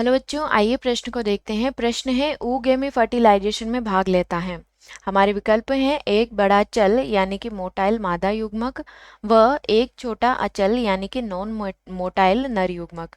Hello बच्चों, आइए प्रश्न को देखते हैं। प्रश्न है ऊगेमी फर्टिलाइजेशन में भाग लेता है। हमारे विकल्प हैं एक बड़ा चल यानी कि मोटाइल मादा युग्मक व एक छोटा अचल यानी कि नॉन मोटाइल नर युग्मक।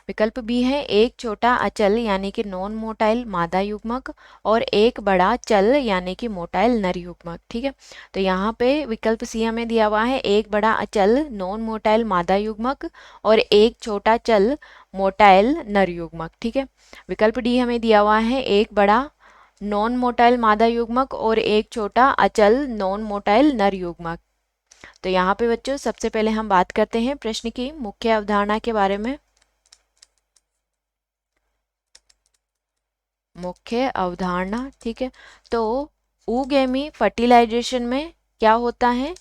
विकल्प बी है एक छोटा अचल यानी कि नॉन मोटाइल मादा युग्मक और एक बड़ा चल यानी कि मोटाइल नर युग्मक। ठीक है, तो यहाँ पे विकल्प सी हमें दिया हुआ है एक बड़ा अचल नॉन मोटाइल मादा युग्मक और एक छोटा चल मोटाइल नर युग्मक। ठीक है, विकल्प डी हमें दिया हुआ है एक बड़ा नॉन मोटाइल मादा युग्मक और एक छोटा अचल नॉन मोटाइल नर युग्मक। तो यहाँ पे बच्चों सबसे पहले हम बात करते हैं प्रश्न की मुख्य अवधारणा के बारे में। मुख्य अवधारणा, ठीक है, तो ऊगेमी फर्टिलाइजेशन में क्या होता है?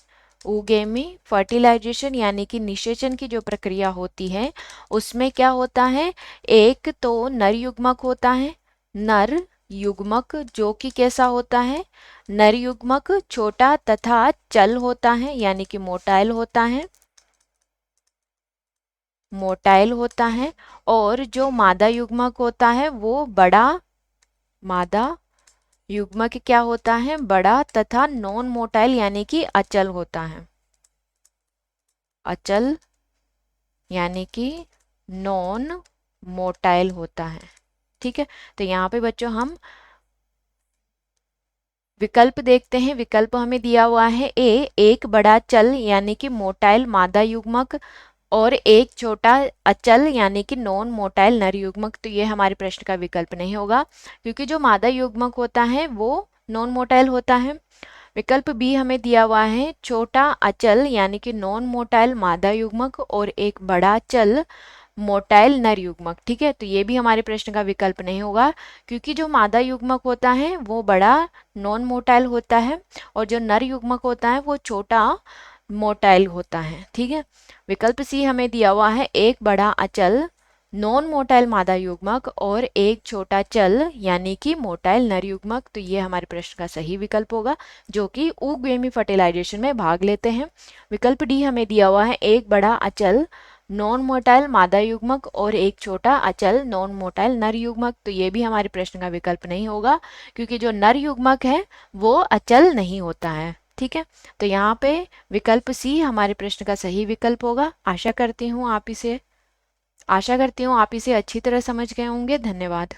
ऊगेमी फर्टिलाइजेशन यानी कि निषेचन की जो प्रक्रिया होती है उसमें क्या होता है? एक तो नर युग्मक होता है, नर युग्मक जो कि कैसा होता है? नर युग्मक छोटा तथा चल होता है यानी कि मोटाइल होता है, मोटाइल होता है। और जो मादा युग्मक होता है वो बड़ा मादा युग्मक क्या होता है? बड़ा तथा नॉन मोटाइल यानी कि अचल होता है, अचल यानी कि नॉन मोटाइल होता है। ठीक है, तो यहाँ पे बच्चों हम विकल्प देखते हैं। विकल्प हमें दिया हुआ है ए एक बड़ा चल यानी कि मोटाइल मादा युग्मक और एक छोटा अचल यानी कि नॉन मोटाइल नर युग्मक। तो ये हमारे प्रश्न का विकल्प नहीं होगा क्योंकि जो मादा युग्मक होता है वो नॉन मोटाइल होता है। विकल्प बी हमें दिया हुआ है छोटा अचल यानी कि नॉन मोटाइल मादा युग्मक और एक बड़ा चल मोटाइल नर युग्मक। ठीक है, तो ये भी हमारे प्रश्न का विकल्प नहीं होगा क्योंकि जो मादा युग्मक होता है वो बड़ा नॉन मोटाइल होता है और जो नर युग्मक होता है वो छोटा मोटाइल होता है। ठीक है, विकल्प सी हमें दिया हुआ है एक बड़ा अचल नॉन मोटाइल मादा युग्मक और एक छोटा चल यानी कि मोटाइल नर युग्मक। तो ये हमारे प्रश्न का सही विकल्प होगा जो कि ऊगेमी फर्टिलाइजेशन में भाग लेते हैं। विकल्प डी हमें दिया हुआ है एक बड़ा अचल नॉन मोटाइल मादा युग्मक और एक छोटा अचल नॉन मोटाइल नर युग्मक। तो ये भी हमारे प्रश्न का विकल्प नहीं होगा क्योंकि जो नर युग्मक है वो अचल नहीं होता है। ठीक है, तो यहाँ पे विकल्प सी हमारे प्रश्न का सही विकल्प होगा। आशा करती हूँ आप इसे अच्छी तरह समझ गए होंगे। धन्यवाद।